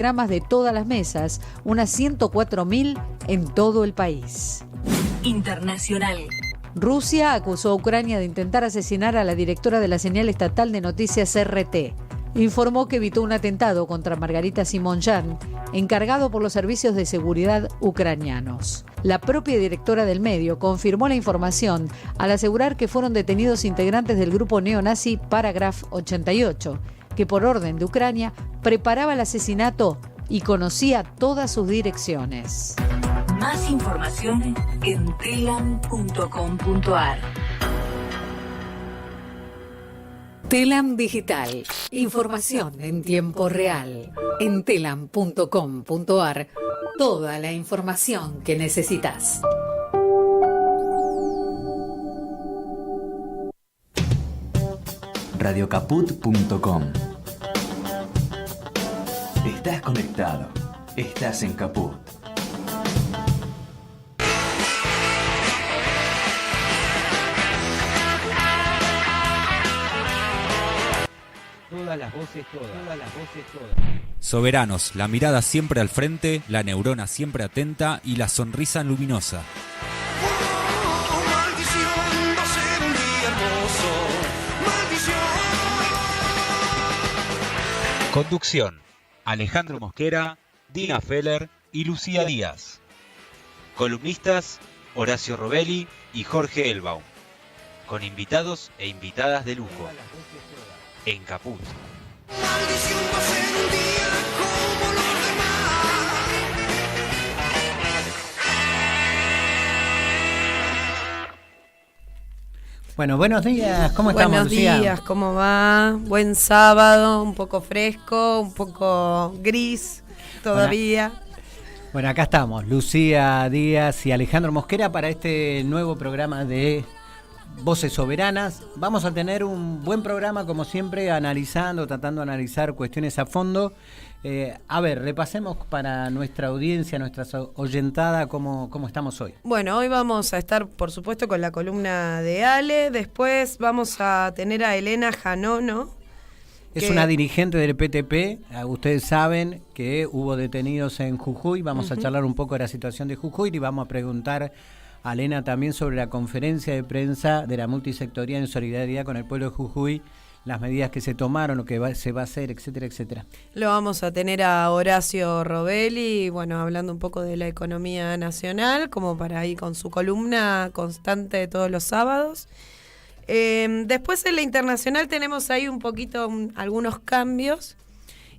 gramas de todas las mesas, unas 104.000 en todo el país. Internacional. Rusia acusó a Ucrania de intentar asesinar a la directora de la señal estatal de noticias RT. Informó que evitó un atentado contra Margarita Simonyan, encargado por los servicios de seguridad ucranianos. La propia directora del medio confirmó la información al asegurar que fueron detenidos integrantes del grupo neonazi Paragraf 88, que por orden de Ucrania preparaba el asesinato y conocía todas sus direcciones. Más información en telam.com.ar. Telam Digital. Información en tiempo real. En telam.com.ar. Toda la información que necesitas. Radiocaput.com. Estás conectado. Estás en Caput. Todas las voces, todas. Soberanos, la mirada siempre al frente, la neurona siempre atenta y la sonrisa luminosa. Maldición, va a ser un día hermoso. Maldición. Conducción: Alejandro Mosquera, Dina Feller y Lucía Díaz. Columnistas: Horacio Robelli y Jorge Elbaum. Con invitados e invitadas de lujo. En Caput. Maldición, va a ser un día como los demás. Bueno, buenos días, ¿cómo estamos, Buenos Lucía? días, ¿cómo va? Buen sábado, un poco fresco, un poco gris todavía. Bueno, acá estamos, Lucía Díaz y Alejandro Mosquera para este nuevo programa de Voces Soberanas. Vamos a tener un buen programa, como siempre, tratando de analizar cuestiones a fondo. A ver, repasemos para nuestra audiencia, nuestra oyentada, cómo estamos hoy. Bueno, hoy vamos a estar, por supuesto, con la columna de Ale. Después vamos a tener a Elena Janono. Es una dirigente del PTP. Ustedes saben que hubo detenidos en Jujuy. Vamos a charlar un poco de la situación de Jujuy y vamos a preguntar a Elena también sobre la conferencia de prensa de la multisectorial en solidaridad con el pueblo de Jujuy, las medidas que se tomaron, lo que se va a hacer, etcétera, etcétera. Lo vamos a tener a Horacio Robelli, bueno, hablando un poco de la economía nacional, como para ir con su columna constante de todos los sábados. Después en la internacional tenemos ahí un poquito algunos cambios.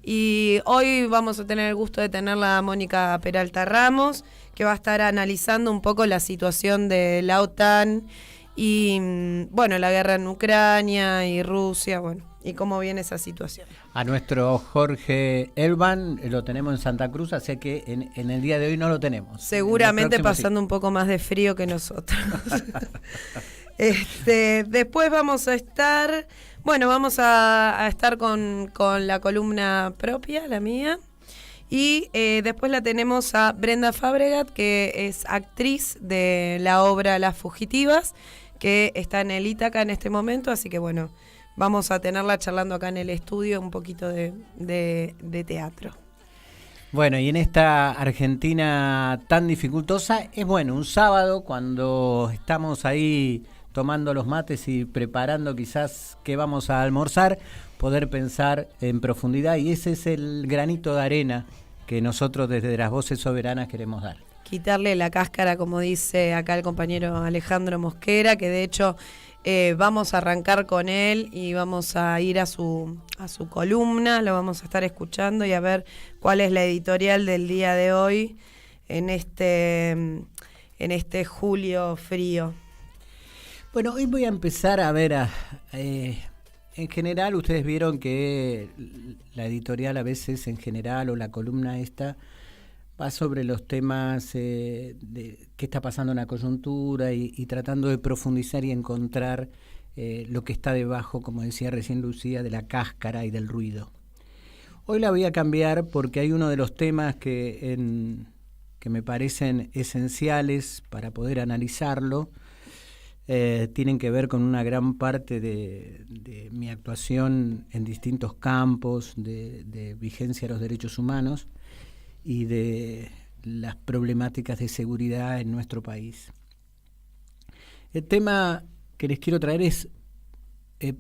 Y hoy vamos a tener el gusto de tenerla a Mónica Peralta Ramos, que va a estar analizando un poco la situación de la OTAN y, bueno, la guerra en Ucrania y Rusia, bueno, y cómo viene esa situación. A nuestro Jorge Elban lo tenemos en Santa Cruz, así que en el día de hoy no lo tenemos. Seguramente pasando un poco más de frío que nosotros. Después vamos a estar... Bueno, vamos a estar con la columna propia, la mía. Y después la tenemos a Brenda Fabregat, que es actriz de la obra Las Fugitivas, que está en el Ítaca en este momento. Así que bueno, vamos a tenerla charlando acá en el estudio un poquito de teatro. Bueno, y en esta Argentina tan dificultosa, es bueno, un sábado cuando estamos ahí tomando los mates y preparando quizás qué vamos a almorzar, poder pensar en profundidad, y ese es el granito de arena que nosotros desde las Voces Soberanas queremos dar. Quitarle la cáscara, como dice acá el compañero Alejandro Mosquera, que de hecho vamos a arrancar con él y vamos a ir a su columna, lo vamos a estar escuchando y a ver cuál es la editorial del día de hoy en este julio frío. Bueno, hoy voy a empezar a ver, en general ustedes vieron que la editorial a veces en general o la columna esta va sobre los temas de qué está pasando en la coyuntura y tratando de profundizar y encontrar lo que está debajo, como decía recién Lucía, de la cáscara y del ruido. Hoy la voy a cambiar porque hay uno de los temas que me parecen esenciales para poder analizarlo. tienen que ver con una gran parte de mi actuación en distintos campos de vigencia de los derechos humanos y de las problemáticas de seguridad en nuestro país. El tema que les quiero traer es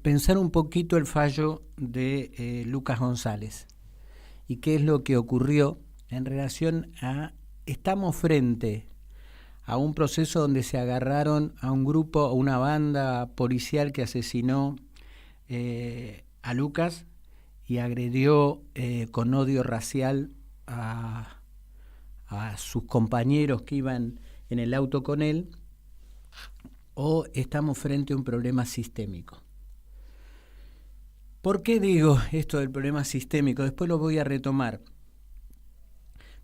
pensar un poquito el fallo de Lucas González y qué es lo que ocurrió en relación a, estamos frente a un proceso donde se agarraron a un grupo, a una banda policial que asesinó a Lucas y agredió con odio racial a sus compañeros que iban en el auto con él, o estamos frente a un problema sistémico. ¿Por qué digo esto del problema sistémico? Después lo voy a retomar.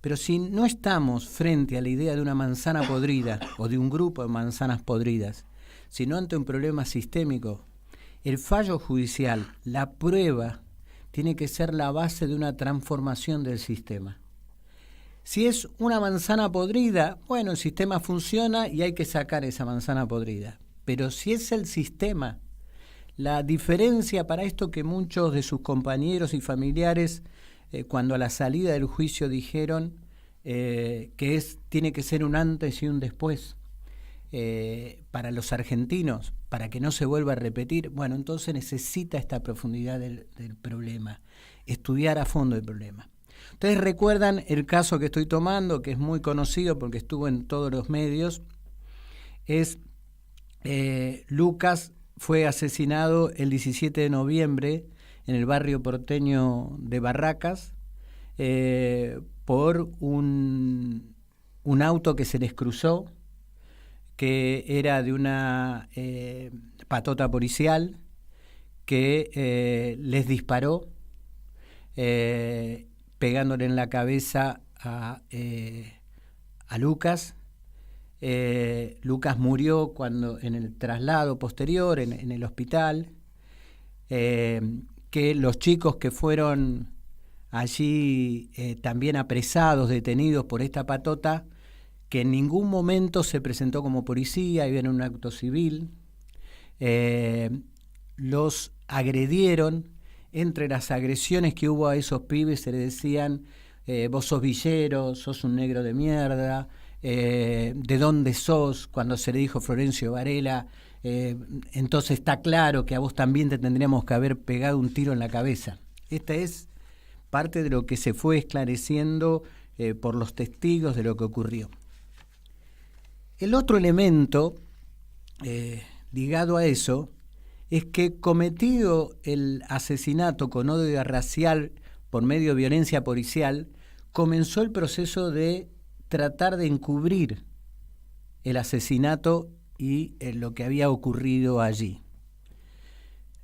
Pero si no estamos frente a la idea de una manzana podrida o de un grupo de manzanas podridas, sino ante un problema sistémico, el fallo judicial, la prueba, tiene que ser la base de una transformación del sistema. Si es una manzana podrida, bueno, el sistema funciona y hay que sacar esa manzana podrida. Pero si es el sistema, la diferencia para esto que muchos de sus compañeros y familiares, cuando a la salida del juicio dijeron tiene que ser un antes y un después para los argentinos, para que no se vuelva a repetir, bueno, entonces necesita esta profundidad del problema, estudiar a fondo el problema. Ustedes recuerdan el caso que estoy tomando, que es muy conocido porque estuvo en todos los medios, es Lucas fue asesinado el 17 de noviembre en el barrio porteño de Barracas por un auto que se les cruzó, que era de una patota policial que les disparó, pegándole en la cabeza a Lucas. Lucas murió cuando en el traslado posterior, en el hospital, que los chicos que fueron allí también apresados, detenidos por esta patota, que en ningún momento se presentó como policía, iba en un acto civil, los agredieron. Entre las agresiones que hubo a esos pibes se le decían, vos sos villero, sos un negro de mierda, ¿de dónde sos? Cuando se le dijo Florencio Varela, entonces está claro que a vos también te tendríamos que haber pegado un tiro en la cabeza. Esta es parte de lo que se fue esclareciendo por los testigos de lo que ocurrió. El otro elemento ligado a eso es que, cometido el asesinato con odio racial por medio de violencia policial, comenzó el proceso de tratar de encubrir el asesinato y lo que había ocurrido allí.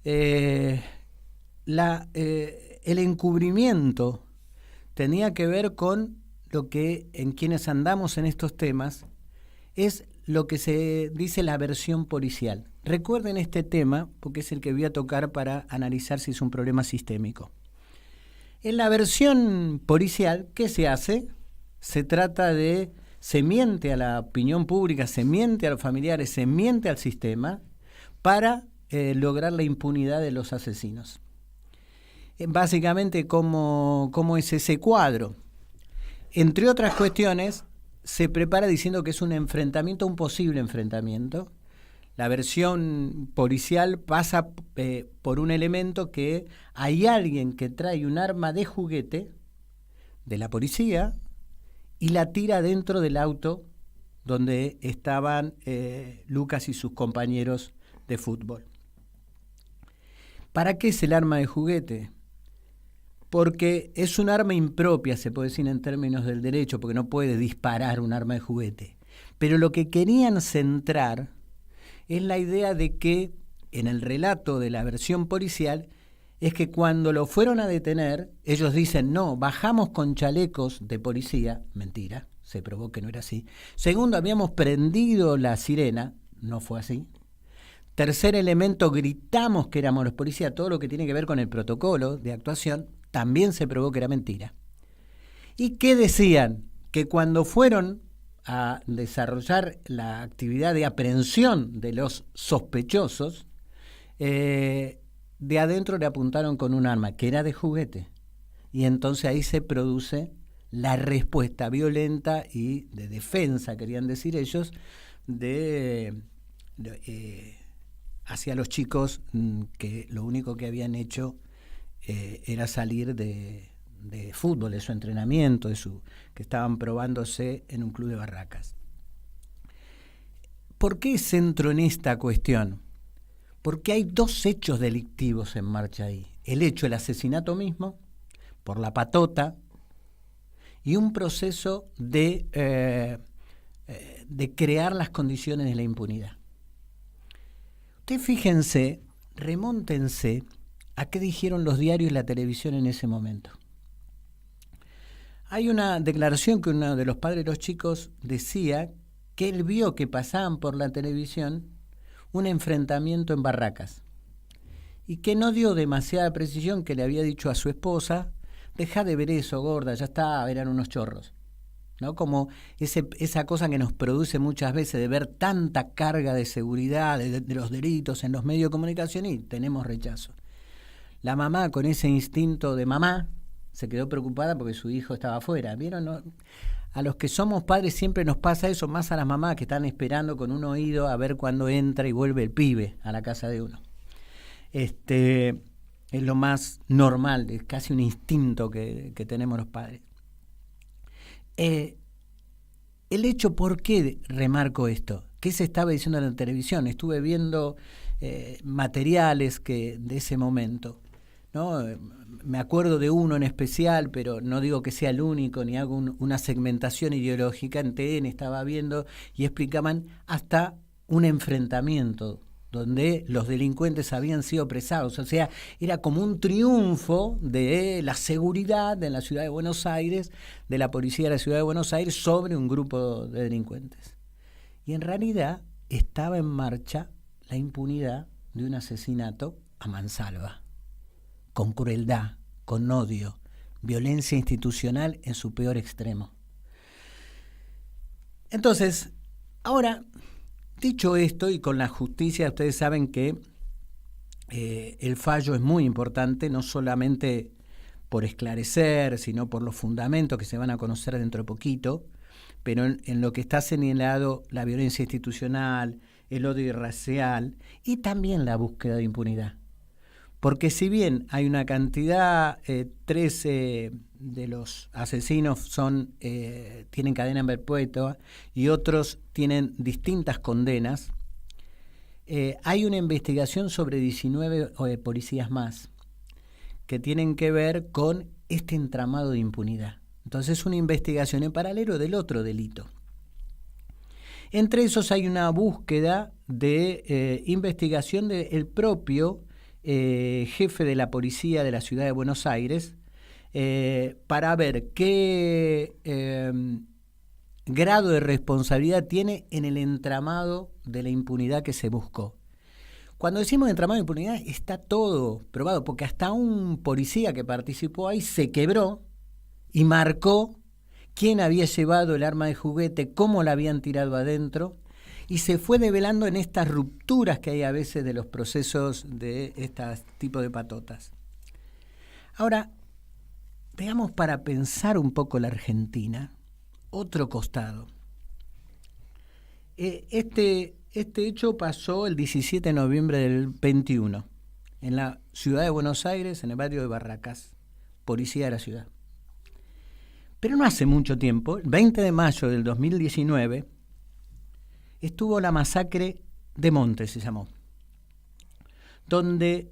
El encubrimiento tenía que ver con lo que, en quienes andamos en estos temas, es lo que se dice la versión policial. Recuerden este tema porque es el que voy a tocar para analizar si es un problema sistémico. En la versión policial, ¿qué se hace? Se trata de, se miente a la opinión pública, se miente a los familiares, se miente al sistema para lograr la impunidad de los asesinos. Básicamente, ¿cómo es ese cuadro? Entre otras cuestiones, se prepara diciendo que es un enfrentamiento, un posible enfrentamiento. La versión policial pasa por un elemento que hay alguien que trae un arma de juguete de la policía y la tira dentro del auto donde estaban Lucas y sus compañeros de fútbol. ¿Para qué es el arma de juguete? Porque es un arma impropia, se puede decir en términos del derecho, porque no puede disparar un arma de juguete. Pero lo que querían centrar es la idea de que, en el relato de la versión policial, es que cuando lo fueron a detener, ellos dicen, no, bajamos con chalecos de policía. Mentira, se probó que no era así. Segundo, habíamos prendido la sirena. No fue así. Tercer elemento, gritamos que éramos los policías. Todo lo que tiene que ver con el protocolo de actuación también se probó que era mentira. ¿Y qué decían? Que cuando fueron a desarrollar la actividad de aprehensión de los sospechosos, de adentro le apuntaron con un arma que era de juguete. Y entonces ahí se produce la respuesta violenta y de defensa, querían decir ellos, hacia los chicos que lo único que habían hecho era salir de fútbol, de su entrenamiento, que estaban probándose en un club de Barracas. ¿Por qué centro en esta cuestión? Porque hay dos hechos delictivos en marcha ahí. El hecho del asesinato mismo, por la patota, y un proceso de crear las condiciones de la impunidad. Ustedes fíjense, remóntense a qué dijeron los diarios y la televisión en ese momento. Hay una declaración que uno de los padres de los chicos decía que él vio que pasaban por la televisión un enfrentamiento en Barracas y que no dio demasiada precisión, que le había dicho a su esposa: deja de ver eso, gorda, ya está, eran unos chorros, ¿no? Como esa cosa que nos produce muchas veces de ver tanta carga de seguridad de los delitos en los medios de comunicación y tenemos rechazo. La mamá, con ese instinto de mamá, se quedó preocupada porque su hijo estaba afuera. ¿Vieron? ¿No? A los que somos padres siempre nos pasa eso, más a las mamás que están esperando con un oído a ver cuándo entra y vuelve el pibe a la casa de uno. Es lo más normal, es casi un instinto que tenemos los padres. El hecho, ¿por qué remarco esto? ¿Qué se estaba diciendo en la televisión? Estuve viendo materiales de ese momento, ¿no? Me acuerdo de uno en especial, pero no digo que sea el único, ni hago una segmentación ideológica. En TN estaba viendo y explicaban hasta un enfrentamiento donde los delincuentes habían sido apresados. O sea, era como un triunfo de la seguridad en la ciudad de Buenos Aires, de la policía de la ciudad de Buenos Aires, sobre un grupo de delincuentes. Y en realidad estaba en marcha la impunidad de un asesinato a mansalva, con crueldad, con odio, violencia institucional en su peor extremo. Entonces, ahora, dicho esto, y con la justicia, ustedes saben que el fallo es muy importante, no solamente por esclarecer, sino por los fundamentos que se van a conocer dentro de poquito, pero en lo que está señalado la violencia institucional, el odio racial y también la búsqueda de impunidad. Porque si bien hay una cantidad, 13 de los asesinos tienen cadena perpetua y otros tienen distintas condenas, hay una investigación sobre 19 policías más que tienen que ver con este entramado de impunidad. Entonces, una investigación en paralelo del otro delito. Entre esos hay una búsqueda de investigación del propio jefe de la policía de la ciudad de Buenos Aires, para ver qué grado de responsabilidad tiene en el entramado de la impunidad que se buscó. Cuando decimos entramado de impunidad está todo probado, porque hasta un policía que participó ahí se quebró y marcó quién había llevado el arma de juguete, cómo la habían tirado adentro, y se fue develando en estas rupturas que hay a veces de los procesos de este tipo de patotas. Ahora, veamos, para pensar un poco la Argentina, otro costado. Este hecho pasó el 17 de noviembre del 21, en la ciudad de Buenos Aires, en el barrio de Barracas, policía de la ciudad. Pero no hace mucho tiempo, el 20 de mayo del 2019, estuvo la masacre de Montes, se llamó, donde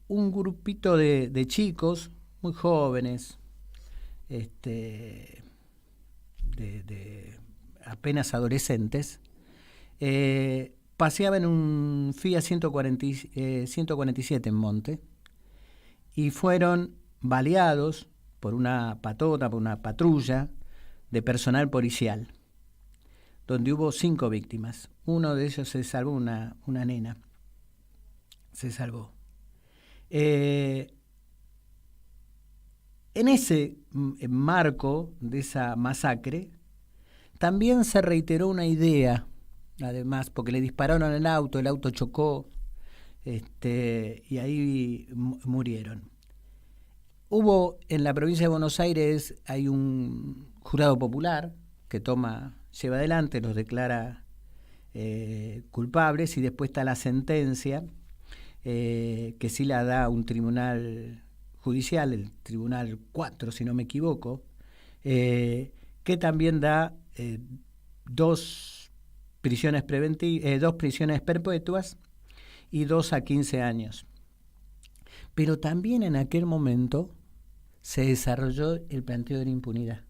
un grupito de chicos muy jóvenes, de apenas adolescentes, paseaban en un Fiat 147 en Monte y fueron baleados por una patota, por una patrulla de personal policial, donde hubo 5 víctimas. Uno de ellos se salvó, una nena. Se salvó. En ese marco de esa masacre, también se reiteró una idea, además, porque le dispararon el auto chocó, y ahí murieron. Hubo en la provincia de Buenos Aires, hay un jurado popular que lleva adelante, los declara culpables, y después está la sentencia, que sí la da un tribunal judicial, el Tribunal 4, si no me equivoco, que también da 2 prisiones perpetuas y 2 a 15 años. Pero también en aquel momento se desarrolló el planteo de la impunidad.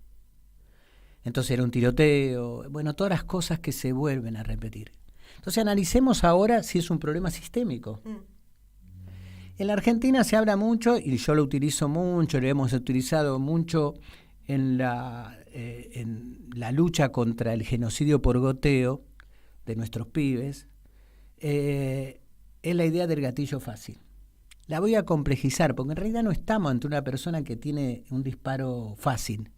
Entonces era un tiroteo, bueno, todas las cosas que se vuelven a repetir. Entonces analicemos ahora si es un problema sistémico. En la Argentina se habla mucho, y yo lo utilizo mucho, lo hemos utilizado mucho en la lucha contra el genocidio por goteo de nuestros pibes, es la idea del gatillo fácil. La voy a complejizar, porque en realidad no estamos ante una persona que tiene un disparo fácil.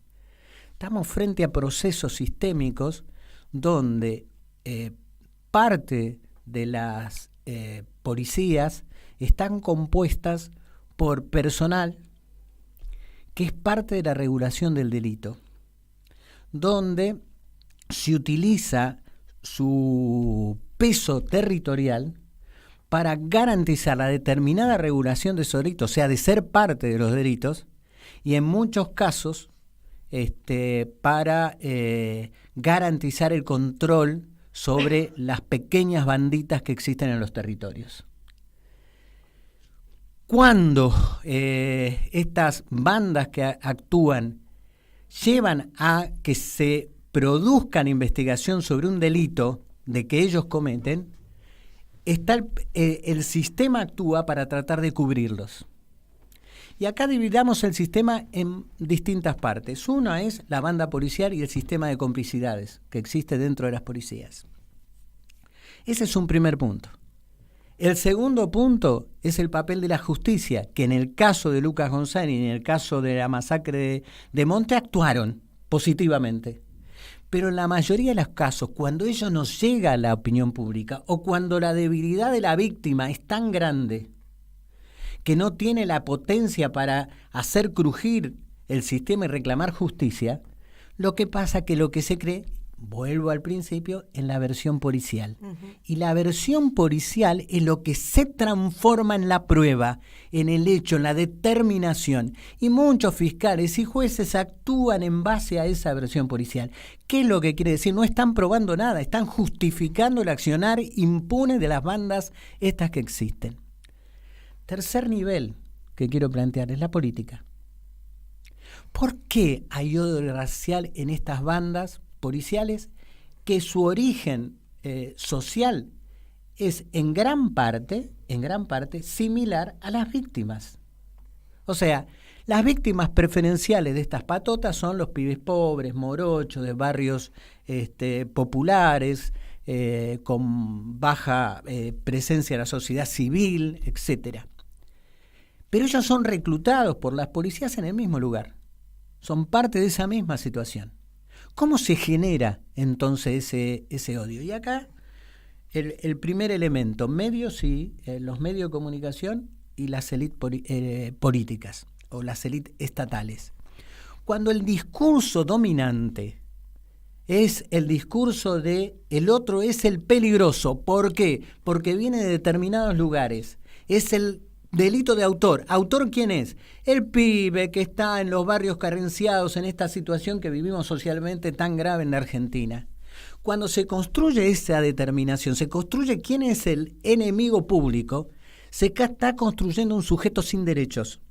Estamos frente a procesos sistémicos donde parte de las policías están compuestas por personal que es parte de la regulación del delito, donde se utiliza su peso territorial para garantizar la determinada regulación de esos delitos, o sea, de ser parte de los delitos, y en muchos casos para garantizar el control sobre las pequeñas banditas que existen en los territorios. Cuando estas bandas que actúan llevan a que se produzca investigación sobre un delito de que ellos cometen, el sistema actúa para tratar de cubrirlos. Y acá dividamos el sistema en distintas partes. Una es la banda policial y el sistema de complicidades que existe dentro de las policías. Ese es un primer punto. El segundo punto es el papel de la justicia, que en el caso de Lucas González y en el caso de la masacre de Monte actuaron positivamente. Pero en la mayoría de los casos, cuando ello no llega a la opinión pública o cuando la debilidad de la víctima es tan grande que no tiene la potencia para hacer crujir el sistema y reclamar justicia, lo que pasa que lo que se cree, vuelvo al principio, en la versión policial. Y la versión policial es lo que se transforma en la prueba, en el hecho, en la determinación. Y muchos fiscales y jueces actúan en base a esa versión policial. ¿Qué es lo que quiere decir? No están probando nada, están justificando el accionar impune de las bandas estas que existen. Tercer nivel que quiero plantear es la política. ¿Por qué hay odio racial en estas bandas policiales que su origen social es en gran parte similar a las víctimas? O sea, las víctimas preferenciales de estas patotas son los pibes pobres, morochos, de barrios populares, con baja presencia de la sociedad civil, etcétera. Pero ellos son reclutados por las policías en el mismo lugar. Son parte de esa misma situación. ¿Cómo se genera entonces ese odio? Y acá el primer elemento, medios y los medios de comunicación y las élites políticas o las élites estatales. Cuando el discurso dominante es el discurso de el otro es el peligroso. ¿Por qué? Porque viene de determinados lugares. Es el delito de autor. ¿Autor quién es? El pibe que está en los barrios carenciados en esta situación que vivimos socialmente tan grave en la Argentina. Cuando se construye esa determinación, se construye quién es el enemigo público, se está construyendo un sujeto sin derechos.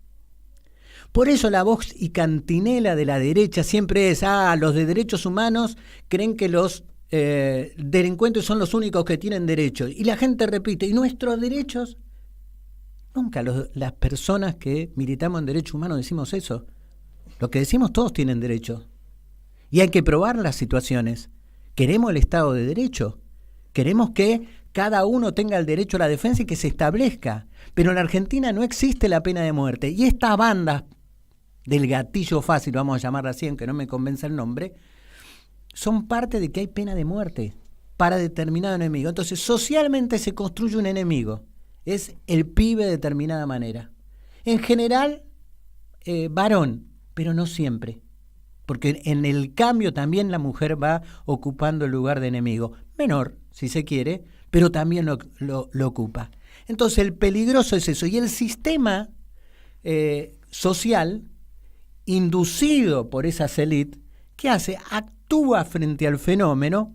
Por eso la voz y cantinela de la derecha siempre es, los de derechos humanos creen que los delincuentes son los únicos que tienen derechos. Y la gente repite, ¿y nuestros derechos? Nunca las personas que militamos en derechos humanos decimos eso. Lo que decimos, todos tienen derecho. Y hay que probar las situaciones. ¿Queremos el Estado de Derecho? Queremos que cada uno tenga el derecho a la defensa y que se establezca. Pero en la Argentina no existe la pena de muerte. Y estas bandas del gatillo fácil, vamos a llamarla así, aunque no me convence el nombre, son parte de que hay pena de muerte para determinado enemigo. Entonces, socialmente se construye un enemigo. Es el pibe de determinada manera. En general, varón, pero no siempre. Porque en el cambio también la mujer va ocupando el lugar de enemigo. Menor, si se quiere, pero también lo ocupa. Entonces, el peligroso es eso. Y el sistema social, inducido por esas élites, ¿qué hace? Actúa frente al fenómeno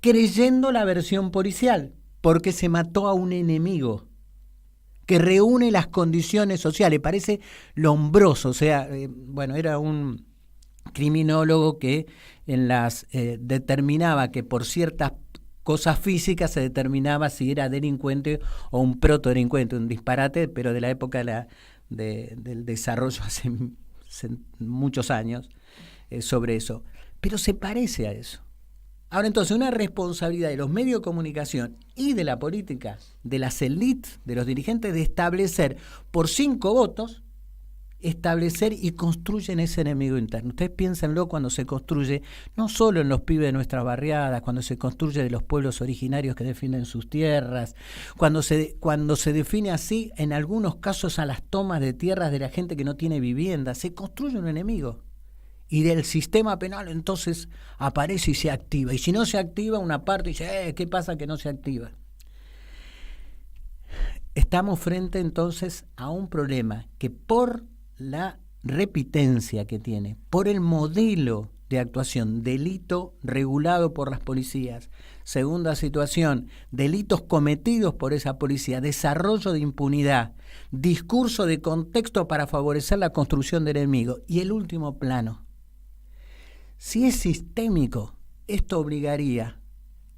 creyendo la versión policial, porque se mató a un enemigo que reúne las condiciones sociales. Parece lombroso, o sea, era un criminólogo que determinaba que por ciertas cosas físicas se determinaba si era delincuente o un protodelincuente, un disparate, pero de la época del desarrollo hace muchos años sobre eso. Pero se parece a eso. Ahora entonces, una responsabilidad de los medios de comunicación y de la política, de las élites, de los dirigentes, de establecer por 5 votos, establecer y construyen ese enemigo interno. Ustedes piénsenlo cuando se construye, no solo en los pibes de nuestras barriadas, cuando se construye de los pueblos originarios que defienden sus tierras, cuando se define así, en algunos casos a las tomas de tierras de la gente que no tiene vivienda, se construye un enemigo. Y del sistema penal entonces aparece y se activa. Y si no se activa, una parte dice, ¿qué pasa que no se activa? Estamos frente entonces a un problema que por la repitencia que tiene, por el modelo de actuación, delito regulado por las policías, segunda situación, delitos cometidos por esa policía, desarrollo de impunidad, discurso de contexto para favorecer la construcción del enemigo, y el último plano. Si es sistémico, esto obligaría,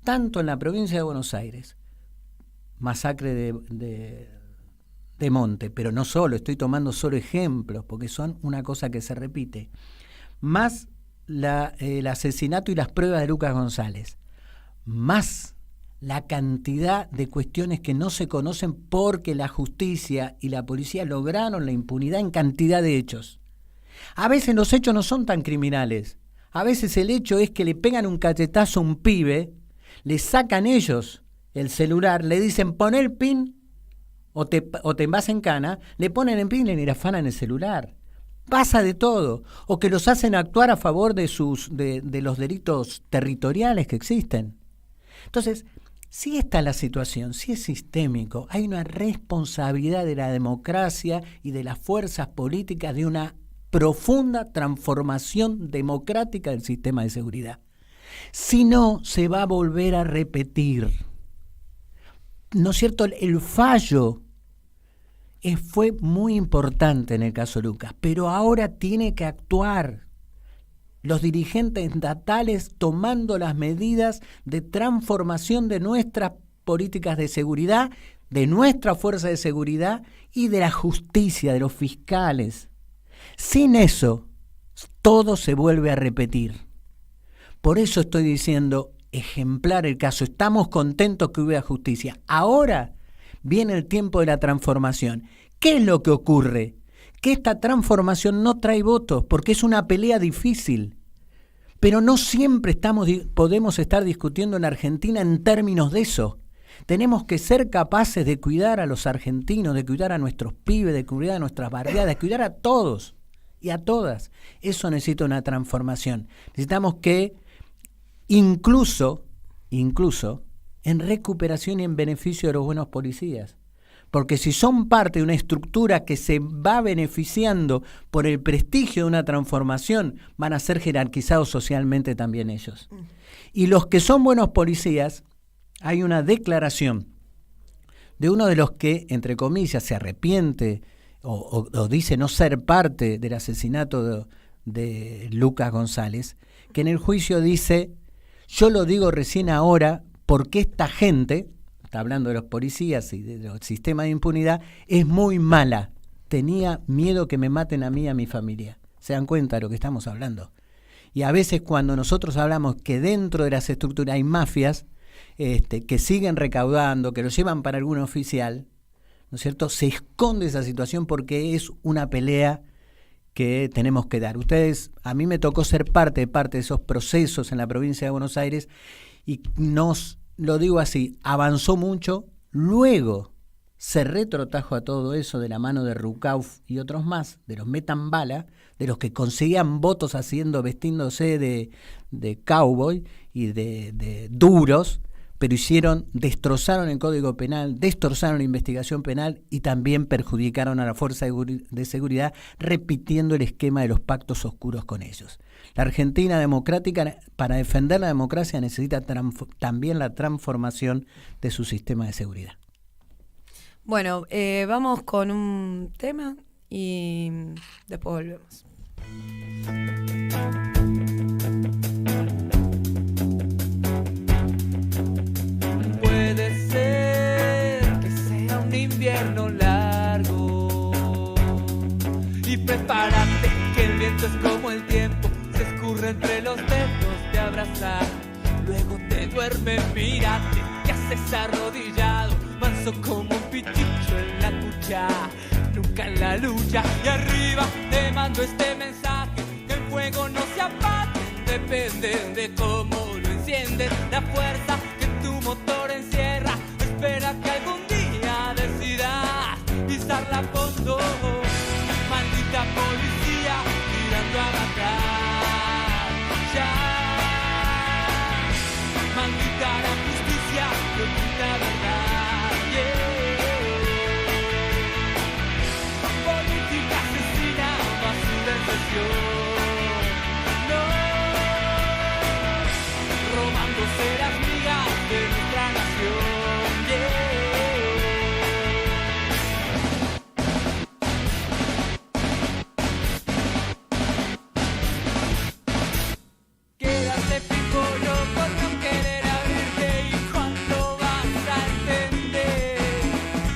tanto en la provincia de Buenos Aires, masacre de Monte, pero no solo, estoy tomando solo ejemplos, porque son una cosa que se repite, más el asesinato y las pruebas de Lucas González, más la cantidad de cuestiones que no se conocen porque la justicia y la policía lograron la impunidad en cantidad de hechos. A veces los hechos no son tan criminales. A veces el hecho es que le pegan un cachetazo a un pibe, le sacan ellos el celular, le dicen pon el PIN o te vas en cana, le ponen el PIN y le afanan el celular. Pasa de todo. O que los hacen actuar a favor de los delitos territoriales que existen. Entonces, si esta es la situación, si es sistémico, hay una responsabilidad de la democracia y de las fuerzas políticas de una profunda transformación democrática del sistema de seguridad. Si no, se va a volver a repetir. ¿No es cierto? El fallo fue muy importante en el caso Lucas, pero ahora tiene que actuar los dirigentes estatales tomando las medidas de transformación de nuestras políticas de seguridad, de nuestra fuerza de seguridad y de la justicia, de los fiscales. Sin eso, todo se vuelve a repetir. Por eso estoy diciendo, ejemplar el caso. Estamos contentos que hubiera justicia. Ahora viene el tiempo de la transformación. ¿Qué es lo que ocurre? Que esta transformación no trae votos, porque es una pelea difícil. Pero no siempre podemos estar discutiendo en Argentina en términos de eso. Tenemos que ser capaces de cuidar a los argentinos, de cuidar a nuestros pibes, de cuidar a nuestras barriadas, de cuidar a todos y a todas. Eso necesita una transformación. Necesitamos que incluso en recuperación y en beneficio de los buenos policías. Porque si son parte de una estructura que se va beneficiando por el prestigio de una transformación, van a ser jerarquizados socialmente también ellos. Y los que son buenos policías, hay una declaración de uno de los que, entre comillas, se arrepiente o dice no ser parte del asesinato de Lucas González, que en el juicio dice, yo lo digo recién ahora porque esta gente, está hablando de los policías y del sistema de impunidad, es muy mala. Tenía miedo que me maten a mí y a mi familia. ¿Se dan cuenta de lo que estamos hablando? Y a veces cuando nosotros hablamos que dentro de las estructuras hay mafias, que siguen recaudando, que lo llevan para algún oficial, ¿no es cierto? Se esconde esa situación porque es una pelea que tenemos que dar. A mí me tocó ser parte de esos procesos en la provincia de Buenos Aires y lo digo así, avanzó mucho, luego se retrotrajo a todo eso de la mano de Rucauf y otros más, de los Metambala, de los que conseguían votos vestiéndose de cowboy y de duros, pero destrozaron el Código Penal, destrozaron la investigación penal y también perjudicaron a la Fuerza de Seguridad, repitiendo el esquema de los pactos oscuros con ellos. La Argentina democrática, para defender la democracia, necesita también la transformación de su sistema de seguridad. Bueno, vamos con un tema y después volvemos. Puede ser que sea un invierno largo y prepárate que el viento es como el tiempo, se escurre entre los dedos de abrazar, luego te duerme, mírate, que haces arrodillado, manso como un pichicho en la cuchara, nunca en la lucha, y arriba te mando este mensaje, que el fuego no se apague, depende de cómo lo enciendes, la fuerza que tu motor encierra, espera que algún día decidas pisarla a fondo, maldita policía tirando a matar, ya, maldita la justicia que oculta verdad, política asesina, basura en sesión, robándose las migas de nuestra nación, Quédate picolo por no querer abrirte y cuánto vas a entender.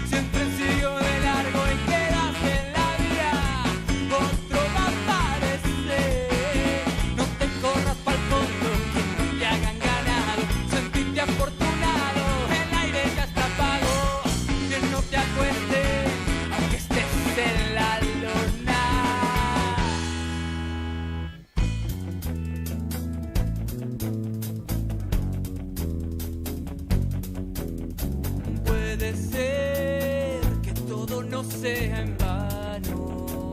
Siempre sigo de largo y quedas en la vía, otro va a aparecer. No te corras pa'l fondo, que no te hagan ganado. Sentite afortunado, el aire ya está pago. Que no te acuestes, aunque estés en la lona. Puede ser que todo no sea en vano,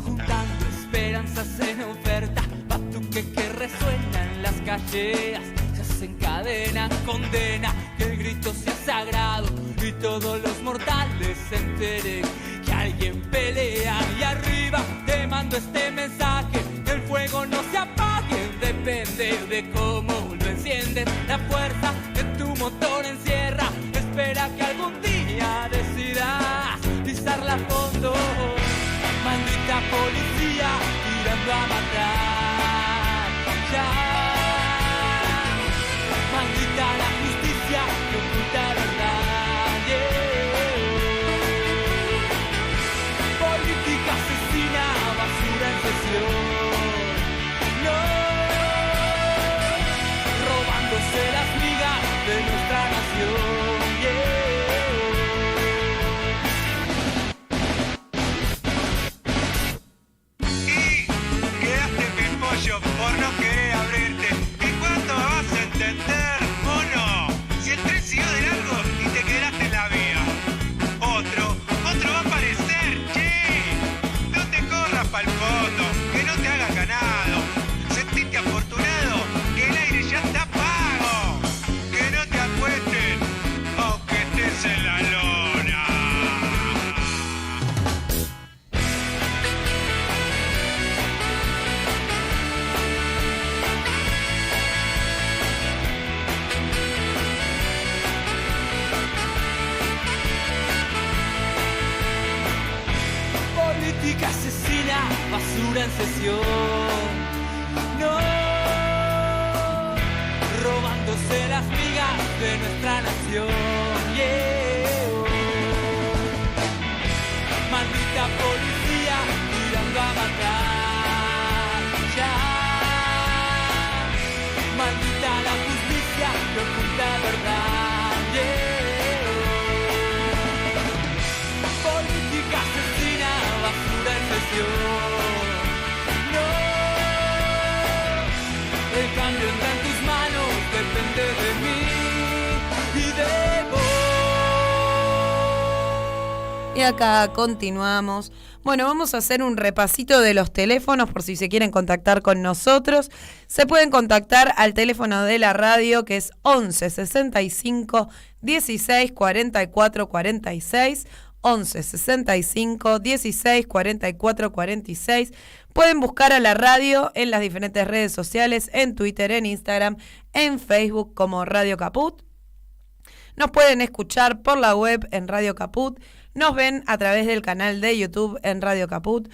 juntando esperanzas en oferta, batuque que resuena en las calles, se desencadena, condena, que el grito sea sagrado y todos los mortales se enteren que alguien pelea, y arriba te mando este mensaje, que el fuego no se apague, depende de cómo lo enciendes, la fuerza que tu motor encierra, espera que algún día decidas pisarla a fondo, maldita policía tirando a matar, ya, maldita la justicia que oculta verdad, política asesina, basura en sesión, no, robándose las migas de nuestra nación, Quedaste pimpollo por no querer abrirte. ¿Y cuánto vas a entender, mono? Si el tren siguió de largo y te quedaste en la vía. Otro va a aparecer, che. No te corras pa'l fondo, que no te hagas ganado. Sentite afortunado, que el aire ya está pago. Que no te acuesten, aunque estés en la lona. Política asesina, basura en sesión, no, robándose las migas de nuestra nación, maldita policía tirando a matar, ya, maldita la justicia que oculta verdad, política asesina, basura en acá continuamos. Bueno, vamos a hacer un repasito de los teléfonos por si se quieren contactar con nosotros. Se pueden contactar al teléfono de la radio, que es 11 65 16 44 46. 11 65 16 44 46. Pueden buscar a la radio en las diferentes redes sociales, en Twitter, en Instagram, en Facebook como Radio Caput. Nos pueden escuchar por la web en Radio Caput. Nos ven a través del canal de YouTube en Radio Caput.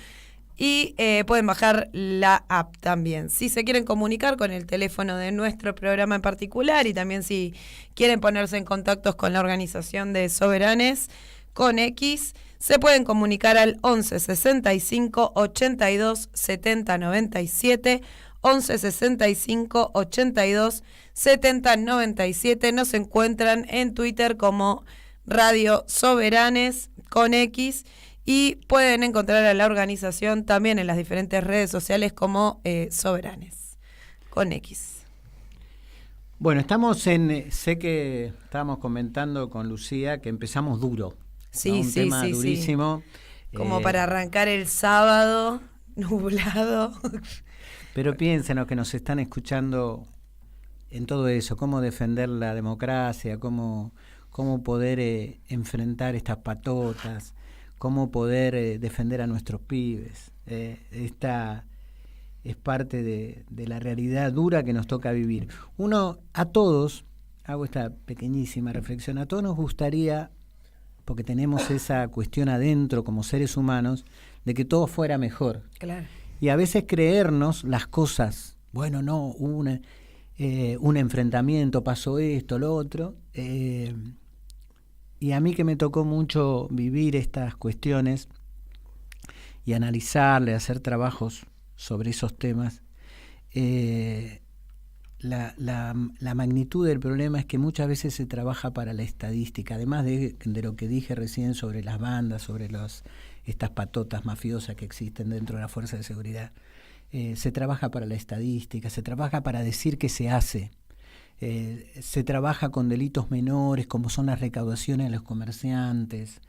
Y pueden bajar la app también. Si se quieren comunicar con el teléfono de nuestro programa en particular y también si quieren ponerse en contacto con la organización de Soberanes con X, se pueden comunicar al 11 65 82 70 97, 11 65 82 70 97. Nos encuentran en Twitter como Radio Soberanes con X y pueden encontrar a la organización también en las diferentes redes sociales como Soberanes con X. Bueno, sé que estábamos comentando con Lucía que empezamos duro. Sí, ¿no? Un sí, tema sí, durísimo. Sí. Como para arrancar el sábado nublado. Pero piensen los que nos están escuchando en todo eso, cómo defender la democracia, cómo poder enfrentar estas patotas, cómo poder defender a nuestros pibes. Esta es parte de la realidad dura que nos toca vivir. A todos, hago esta pequeñísima reflexión, a todos nos gustaría, porque tenemos esa cuestión adentro como seres humanos, de que todo fuera mejor. Claro. Y a veces creernos las cosas, bueno, no, hubo un enfrentamiento, pasó esto, lo otro, y a mí que me tocó mucho vivir estas cuestiones y analizarle, hacer trabajos sobre esos temas, la magnitud del problema es que muchas veces se trabaja para la estadística, además de lo que dije recién sobre las bandas, sobre estas patotas mafiosas que existen dentro de la fuerza de seguridad. Se trabaja para la estadística, se trabaja para decir que se hace. Se trabaja con delitos menores, como son las recaudaciones de los comerciantes.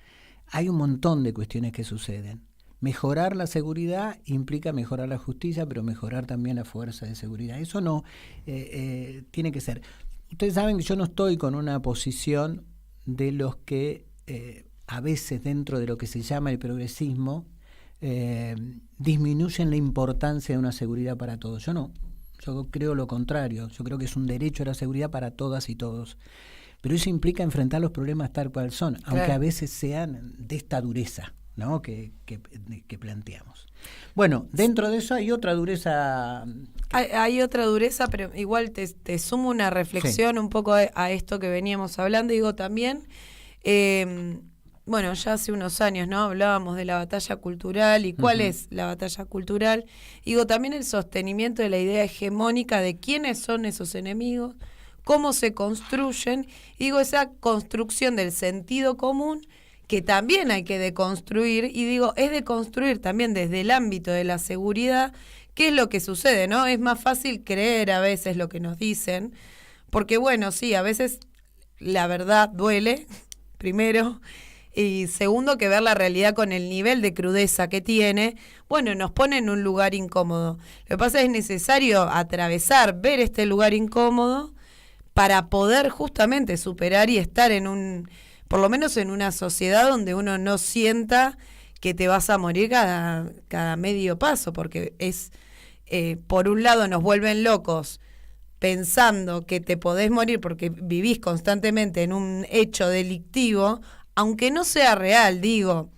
Hay un montón de cuestiones que suceden. Mejorar la seguridad implica mejorar la justicia, pero mejorar también la fuerza de seguridad. Eso no tiene que ser. Ustedes saben que yo no estoy con una posición de los que a veces dentro de lo que se llama el progresismo disminuyen la importancia de una seguridad para todos. Yo no. Yo creo lo contrario. Yo creo que es un derecho a la seguridad para todas y todos. Pero eso implica enfrentar los problemas tal cual son, aunque Claro. a veces sean de esta dureza, ¿no? que planteamos. Bueno, dentro de eso hay otra dureza. Hay otra dureza, pero igual te sumo una reflexión un poco a esto que veníamos hablando. Digo, también, bueno, ya hace unos años, ¿no? Hablábamos de la batalla cultural y cuál es la batalla cultural. Digo, también el sostenimiento de la idea hegemónica de quiénes son esos enemigos, cómo se construyen. Digo, esa construcción del sentido común que también hay que deconstruir, y digo, es deconstruir también desde el ámbito de la seguridad, qué es lo que sucede, ¿no? Es más fácil creer a veces lo que nos dicen, porque bueno, sí, a veces la verdad duele, primero, y segundo, que ver la realidad con el nivel de crudeza que tiene, bueno, nos pone en un lugar incómodo. Lo que pasa es necesario atravesar, ver este lugar incómodo, para poder justamente superar y estar por lo menos en una sociedad donde uno no sienta que te vas a morir cada medio paso, porque es, por un lado nos vuelven locos pensando que te podés morir porque vivís constantemente en un hecho delictivo, aunque no sea real, digo.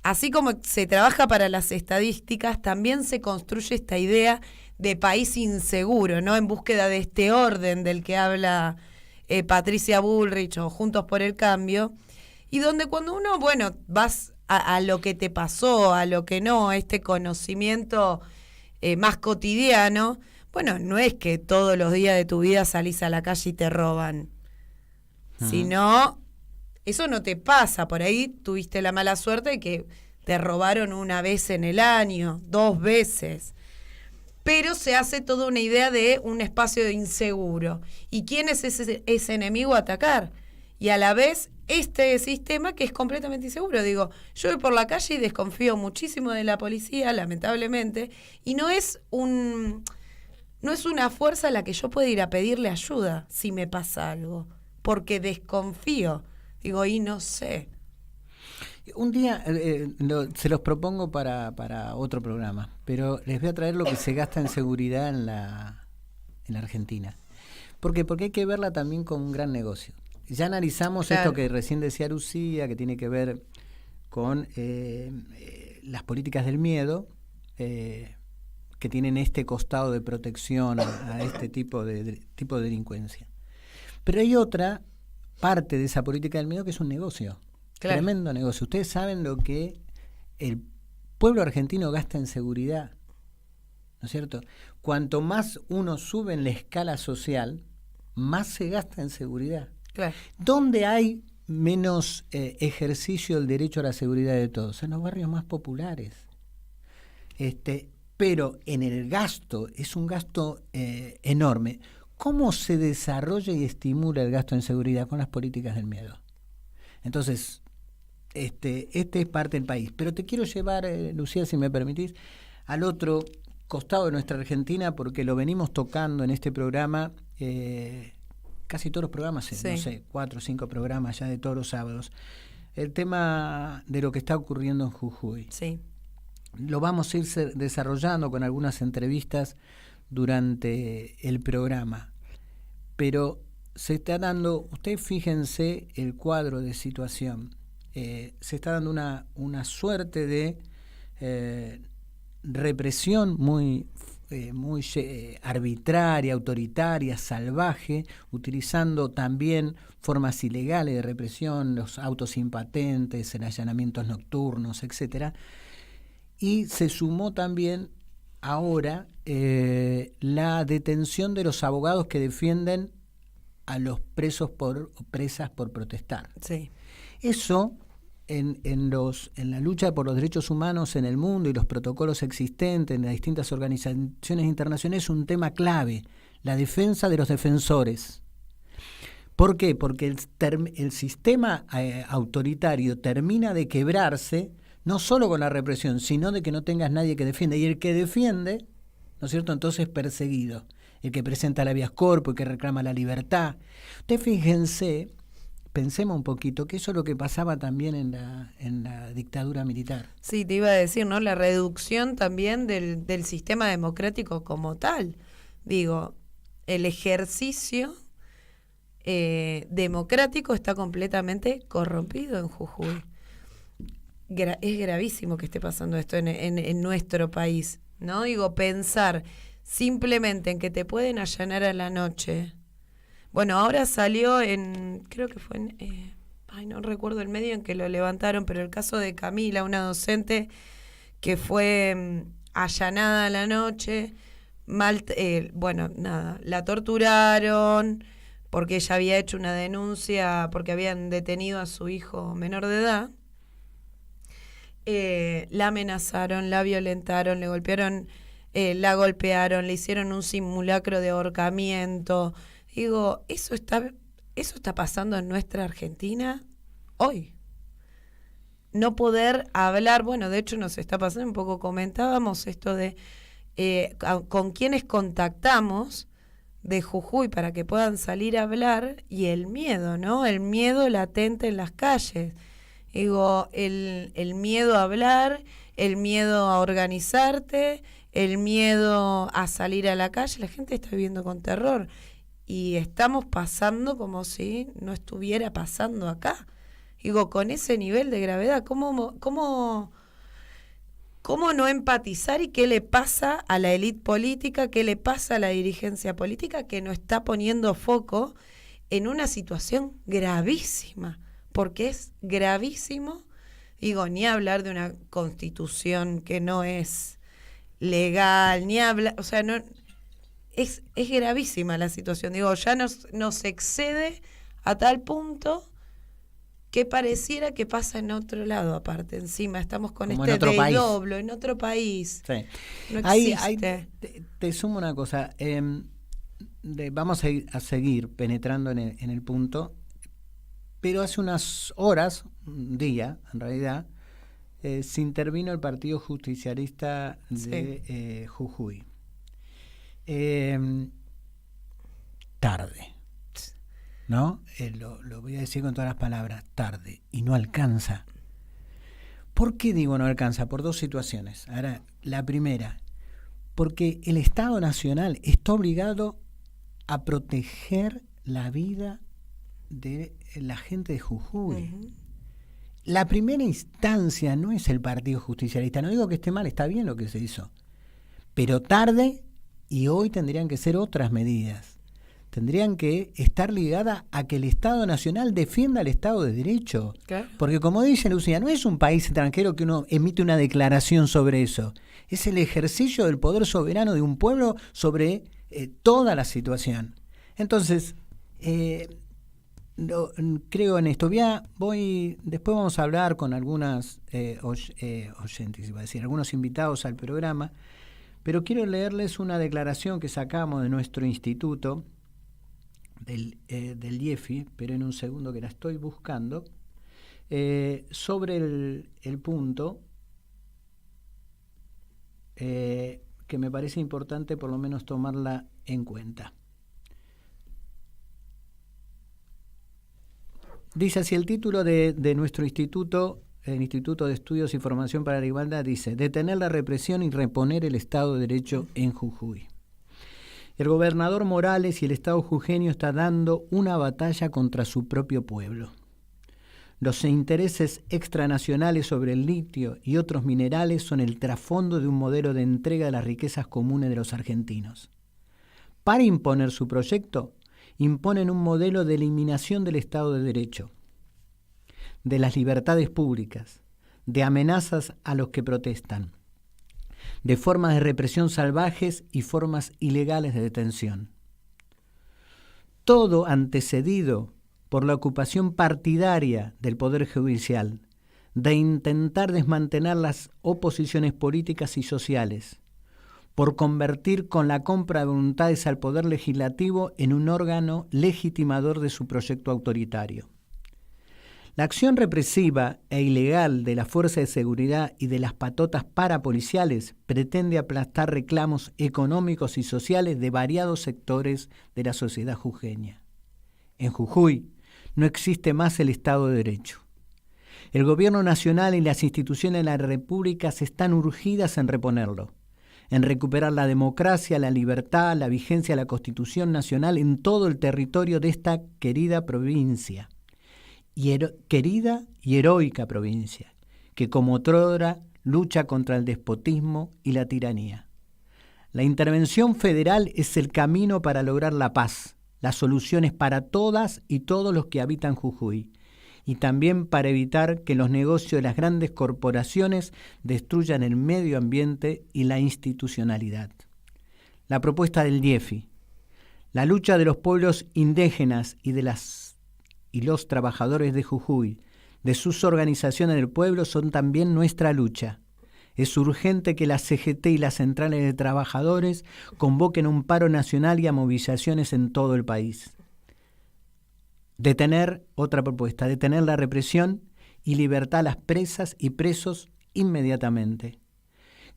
Así como se trabaja para las estadísticas, también se construye esta idea de país inseguro, ¿no? En búsqueda de este orden del que habla Patricia Bullrich o Juntos por el Cambio, y donde cuando uno, bueno, vas a lo que te pasó, a lo que no, a este conocimiento más cotidiano, bueno, no es que todos los días de tu vida salís a la calle y te roban, sino, eso no te pasa, por ahí tuviste la mala suerte de que te robaron una vez en el año, 2 veces, pero se hace toda una idea de un espacio inseguro. ¿Y quién es ese enemigo a atacar? y a la vez este sistema que es completamente inseguro. Digo, yo voy por la calle y desconfío muchísimo de la policía, lamentablemente, y no es una fuerza a la que yo pueda ir a pedirle ayuda si me pasa algo, porque desconfío. Digo, y no sé. Un día se los propongo para otro programa, pero les voy a traer lo que se gasta en seguridad en la Argentina. ¿Por qué? Porque hay que verla también como un gran negocio. Ya analizamos esto que recién decía Lucía, que tiene que ver con las políticas del miedo, que tienen este costado de protección a este tipo de delincuencia. Pero hay otra parte de esa política del miedo que es un negocio. Claro. Tremendo negocio. Ustedes saben lo que el pueblo argentino gasta en seguridad, ¿no es cierto? Cuanto más uno sube en la escala social, más se gasta en seguridad. Claro. ¿Dónde hay menos ejercicio del derecho a la seguridad de todos? En los barrios más populares. Pero en el gasto, es un gasto enorme. ¿Cómo se desarrolla y estimula el gasto en seguridad? Con las políticas del miedo. Entonces, este es parte del país. Pero te quiero llevar, Lucía, si me permitís, al otro costado de nuestra Argentina, porque lo venimos tocando en este programa, casi todos los programas, sí. No sé, 4 o 5 programas ya de todos los sábados. El tema de lo que está ocurriendo en Jujuy. Sí. Lo vamos a ir desarrollando con algunas entrevistas durante el programa. Pero se está dando, ustedes fíjense el cuadro de situación. Se está dando una suerte de represión muy arbitraria, autoritaria, salvaje, utilizando también formas ilegales de represión, los autos sin patentes, el allanamientos nocturnos, etcétera. Y se sumó también ahora la detención de los abogados que defienden a los presos o presas por protestar. Sí. Eso en la lucha por los derechos humanos en el mundo y los protocolos existentes en las distintas organizaciones internacionales es un tema clave, la defensa de los defensores. ¿Por qué? Porque el sistema autoritario termina de quebrarse no solo con la represión, sino de que no tengas nadie que defienda. Y el que defiende, ¿no es cierto?, entonces es perseguido. El que presenta el habeas corpus, el que reclama la libertad. Ustedes fíjense, pensemos un poquito, que eso es lo que pasaba también en la dictadura militar. Sí, te iba a decir, ¿no? La reducción también del sistema democrático como tal. Digo, el ejercicio democrático está completamente corrompido en Jujuy. Es gravísimo que esté pasando esto en nuestro país, ¿no? Digo, pensar simplemente en que te pueden allanar a la noche. Bueno, ahora salió creo que fue no recuerdo el medio en que lo levantaron, pero el caso de Camila, una docente que fue allanada a la noche, la torturaron porque ella había hecho una denuncia porque habían detenido a su hijo menor de edad. La amenazaron, la violentaron, le golpearon, la golpearon, le hicieron un simulacro de ahorcamiento. Digo, eso está pasando en nuestra Argentina hoy. No poder hablar, bueno, de hecho nos está pasando, un poco comentábamos esto de con quienes contactamos de Jujuy para que puedan salir a hablar, y el miedo, ¿no? El miedo latente en las calles. Digo, el miedo a hablar, el miedo a organizarte, el miedo a salir a la calle. La gente está viviendo con terror y estamos pasando como si no estuviera pasando acá. Digo, con ese nivel de gravedad, ¿cómo no empatizar? ¿Y qué le pasa a la élite política? ¿Qué le pasa a la dirigencia política que no está poniendo foco en una situación gravísima? Porque es gravísimo, digo, ni hablar de una constitución que no es legal, ni hablar, o sea, no es gravísima la situación, digo, ya nos excede a tal punto que pareciera que pasa en otro lado, aparte, encima, estamos con como este desdoblo, en otro país. Sí. No existe. Te sumo una cosa, vamos a seguir penetrando en el punto. pero hace unas horas, un día en realidad, se intervino el Partido Justicialista de Jujuy. Tarde, ¿no? Lo voy a decir con todas las palabras, tarde, y no alcanza. ¿Por qué digo no alcanza? Por dos situaciones. Ahora, la primera, porque el Estado Nacional está obligado a proteger la vida de la gente de Jujuy. Uh-huh. La primera instancia no es el Partido Justicialista. No digo que esté mal, está bien lo que se hizo. Pero tarde, y hoy tendrían que ser otras medidas. Tendrían que estar ligadas a que el Estado Nacional defienda el Estado de Derecho. Claro. Porque como dice Lucía, no es un país extranjero que uno emite una declaración sobre eso. Es el ejercicio del poder soberano de un pueblo sobre toda la situación. Entonces, creo en esto. Después vamos a hablar con algunas oyentes, iba a decir, algunos invitados al programa, pero quiero leerles una declaración que sacamos de nuestro instituto, del IEFI, pero en un segundo que la estoy buscando, sobre el punto que me parece importante por lo menos tomarla en cuenta. Dice así el título de nuestro instituto, el Instituto de Estudios y Formación para la Igualdad, dice: detener la represión y reponer el Estado de Derecho en Jujuy. El gobernador Morales y el Estado jujeño están dando una batalla contra su propio pueblo. Los intereses extranacionales sobre el litio y otros minerales son el trasfondo de un modelo de entrega de las riquezas comunes de los argentinos. Para imponer su proyecto, imponen un modelo de eliminación del Estado de Derecho, de las libertades públicas, de amenazas a los que protestan, de formas de represión salvajes y formas ilegales de detención. Todo antecedido por la ocupación partidaria del Poder Judicial, de intentar desmantelar las oposiciones políticas y sociales, por convertir con la compra de voluntades al Poder Legislativo en un órgano legitimador de su proyecto autoritario. La acción represiva e ilegal de la Fuerza de Seguridad y de las patotas parapoliciales pretende aplastar reclamos económicos y sociales de variados sectores de la sociedad jujeña. En Jujuy no existe más el Estado de Derecho. El gobierno nacional y las instituciones de la República están urgidas en reponerlo, en recuperar la democracia, la libertad, la vigencia de la Constitución Nacional en todo el territorio de esta querida provincia. Querida y heroica provincia, que como otrora lucha contra el despotismo y la tiranía. La intervención federal es el camino para lograr la paz, las soluciones para todas y todos los que habitan Jujuy, y también para evitar que los negocios de las grandes corporaciones destruyan el medio ambiente y la institucionalidad. La propuesta del IEFI, la lucha de los pueblos indígenas y de los trabajadores de Jujuy, de sus organizaciones del pueblo, son también nuestra lucha. Es urgente que la CGT y las centrales de trabajadores convoquen un paro nacional y a movilizaciones en todo el país. Otra propuesta, detener la represión y libertad a las presas y presos inmediatamente.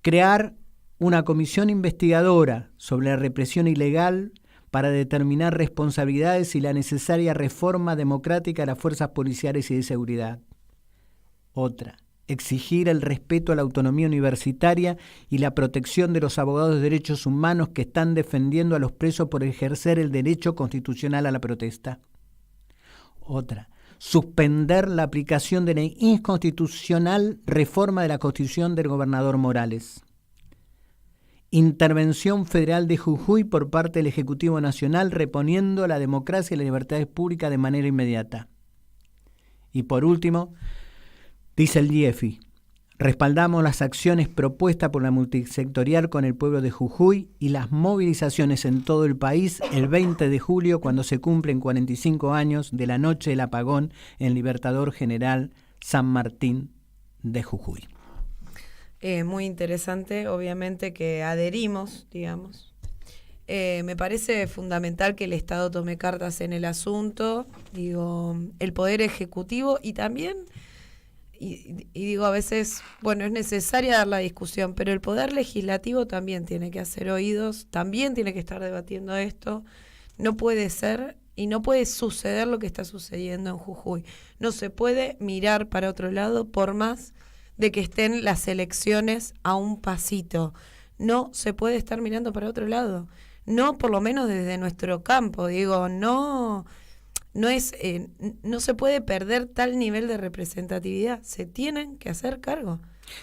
Crear una comisión investigadora sobre la represión ilegal para determinar responsabilidades y la necesaria reforma democrática de las fuerzas policiales y de seguridad. Otra, exigir el respeto a la autonomía universitaria y la protección de los abogados de derechos humanos que están defendiendo a los presos por ejercer el derecho constitucional a la protesta. Otra, suspender la aplicación de la inconstitucional reforma de la Constitución del gobernador Morales. Intervención federal de Jujuy por parte del Ejecutivo Nacional reponiendo la democracia y las libertades públicas de manera inmediata. Y por último, dice el IEFI, respaldamos las acciones propuestas por la multisectorial con el pueblo de Jujuy y las movilizaciones en todo el país el 20 de julio cuando se cumplen 45 años de la noche del apagón en Libertador General San Martín de Jujuy. Muy interesante, obviamente que adherimos, digamos. Me parece fundamental que el Estado tome cartas en el asunto, digo, el Poder Ejecutivo y también, y digo, a veces, bueno, es necesaria dar la discusión, pero el Poder Legislativo también tiene que hacer oídos, también tiene que estar debatiendo esto. No puede ser y no puede suceder lo que está sucediendo en Jujuy. No se puede mirar para otro lado por más de que estén las elecciones a un pasito. No se puede estar mirando para otro lado. No, por lo menos desde nuestro campo, digo, no se puede perder tal nivel de representatividad, se tienen que hacer cargo.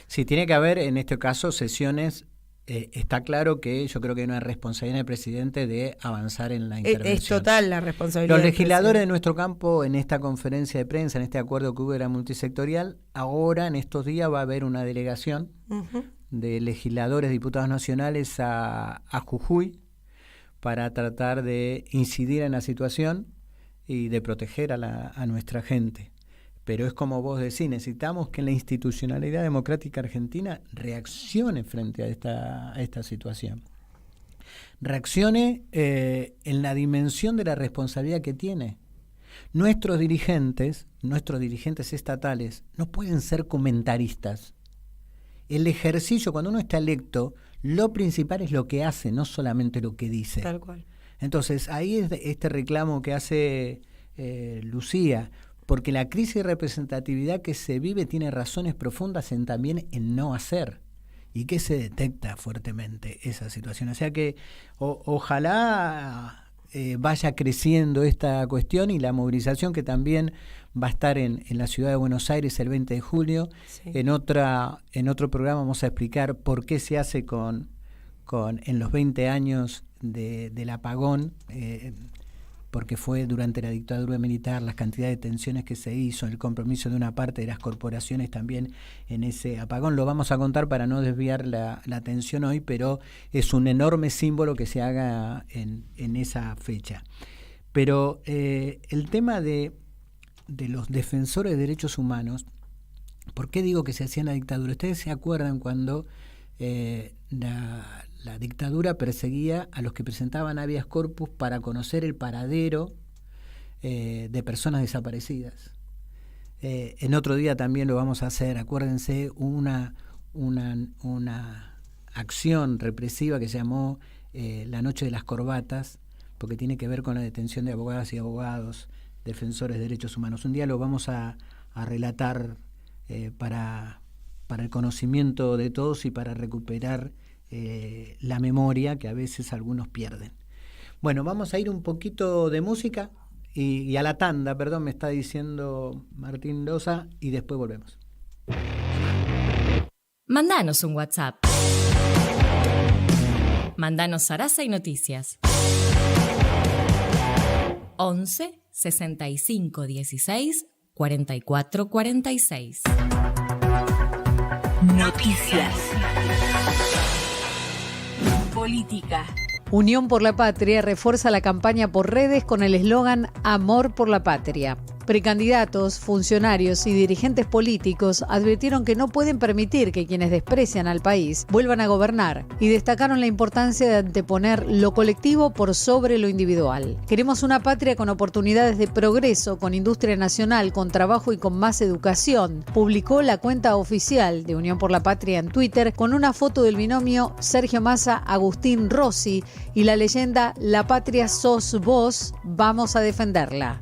Sí, tiene que haber en este caso sesiones, está claro que yo creo que hay una responsabilidad del presidente de avanzar en la intervención. Es total la responsabilidad. Los legisladores de nuestro campo en esta conferencia de prensa, en este acuerdo que hubo era multisectorial, ahora en estos días va a haber una delegación de legisladores, diputados nacionales a Jujuy, para tratar de incidir en la situación y de proteger a nuestra gente. Pero es como vos decís, necesitamos que la institucionalidad democrática argentina reaccione frente a esta situación. Reaccione en la dimensión de la responsabilidad que tiene. Nuestros dirigentes estatales, no pueden ser comentaristas. El ejercicio, cuando uno está electo, lo principal es lo que hace, no solamente lo que dice. Tal cual. Entonces, ahí es este reclamo que hace Lucía, porque la crisis de representatividad que se vive tiene razones profundas también en no hacer, y que se detecta fuertemente esa situación. O sea que ojalá vaya creciendo esta cuestión y la movilización que también va a estar en la ciudad de Buenos Aires el 20 de julio. Sí. En otro programa vamos a explicar por qué se hace en los 20 años del apagón, porque fue durante la dictadura militar, las cantidades de tensiones que se hizo, el compromiso de una parte de las corporaciones también en ese apagón. Lo vamos a contar para no desviar la atención hoy, pero es un enorme símbolo que se haga en esa fecha. Pero el tema de los defensores de derechos humanos, ¿por qué digo que se hacía en la dictadura? Ustedes se acuerdan cuando la dictadura perseguía a los que presentaban habeas corpus para conocer el paradero de personas desaparecidas. En otro día también lo vamos a hacer. Acuérdense, una acción represiva que se llamó la Noche de las Corbatas, porque tiene que ver con la detención de abogadas y abogados, defensores de derechos humanos. Un día lo vamos a relatar para el conocimiento de todos y para recuperar la memoria que a veces algunos pierden. Bueno, vamos a ir un poquito de música y a la tanda, perdón, me está diciendo Martín Loza, y después volvemos. Mandanos un WhatsApp. Mandanos Sarasa y Noticias. 11 65 16 44 46. Noticias. Política. Unión por la Patria refuerza la campaña por redes con el eslogan Amor por la Patria. Precandidatos, funcionarios y dirigentes políticos advirtieron que no pueden permitir que quienes desprecian al país vuelvan a gobernar y destacaron la importancia de anteponer lo colectivo por sobre lo individual. Queremos una patria con oportunidades de progreso, con industria nacional, con trabajo y con más educación, publicó la cuenta oficial de Unión por la Patria en Twitter con una foto del binomio Sergio Massa-Agustín Rossi y la leyenda La patria sos vos, vamos a defenderla.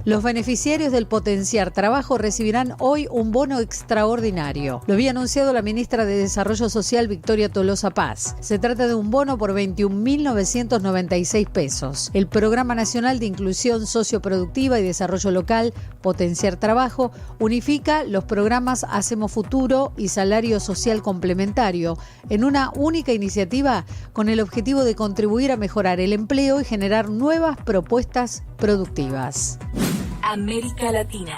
Los beneficiarios del Potenciar Trabajo recibirán hoy un bono extraordinario. Lo había anunciado la ministra de Desarrollo Social, Victoria Tolosa Paz. Se trata de un bono por 21.996 pesos. El Programa Nacional de Inclusión Socioproductiva y Desarrollo Local, Potenciar Trabajo, unifica los programas Hacemos Futuro y Salario Social Complementario en una única iniciativa con el objetivo de contribuir a mejorar el empleo y generar nuevas propuestas productivas. América Latina.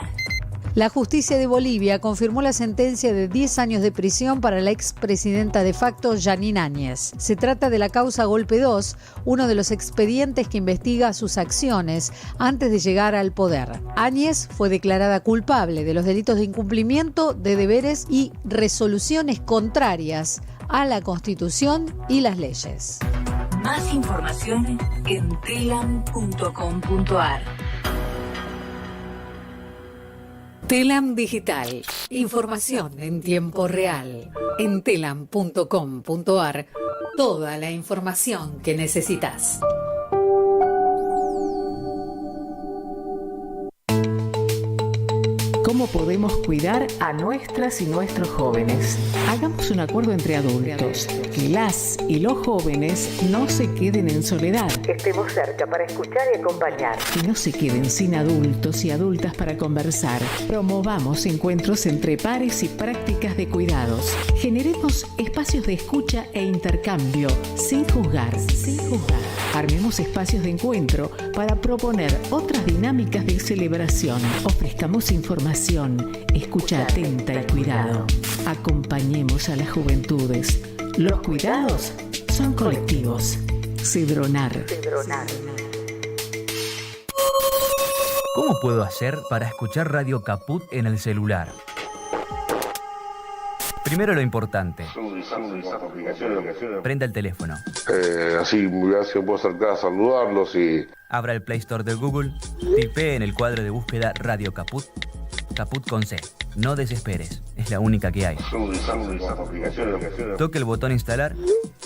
La justicia de Bolivia confirmó la sentencia de 10 años de prisión para la expresidenta de facto Janine Áñez. Se trata de la causa Golpe 2, uno de los expedientes que investiga sus acciones antes de llegar al poder. Áñez fue declarada culpable de los delitos de incumplimiento de deberes y resoluciones contrarias a la Constitución y las leyes. Más información en telam.com.ar. Telam Digital. Información en tiempo real. En telam.com.ar. Toda la información que necesitas. ¿Cómo podemos cuidar a nuestras y nuestros jóvenes? Hagamos un acuerdo entre adultos, que las y los jóvenes no se queden en soledad. Estemos cerca para escuchar y acompañar. Que no se queden sin adultos y adultas para conversar. Promovamos encuentros entre pares y prácticas de cuidados. Generemos espacios de escucha e intercambio, sin juzgar, Armemos espacios de encuentro para proponer otras dinámicas de celebración. Ofrezcamos información, escucha atenta y cuidado. Acompañemos a las juventudes. Los cuidados son colectivos. Cedronar. ¿Cómo puedo hacer para escuchar Radio Caput en el celular? Primero lo importante. Prenda el teléfono. Así me puedo acercar a saludarlos y... Abra el Play Store de Google, tipee en el cuadro de búsqueda Radio Caput, Caput con C. No desesperes, es la única que hay. Toque el botón instalar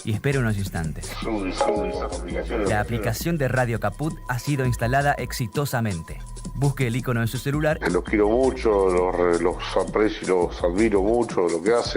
y espere unos instantes. La aplicación de Radio Caput ha sido instalada exitosamente. Busque el icono en su celular. Los quiero mucho, los aprecio y los admiro mucho lo que hacen.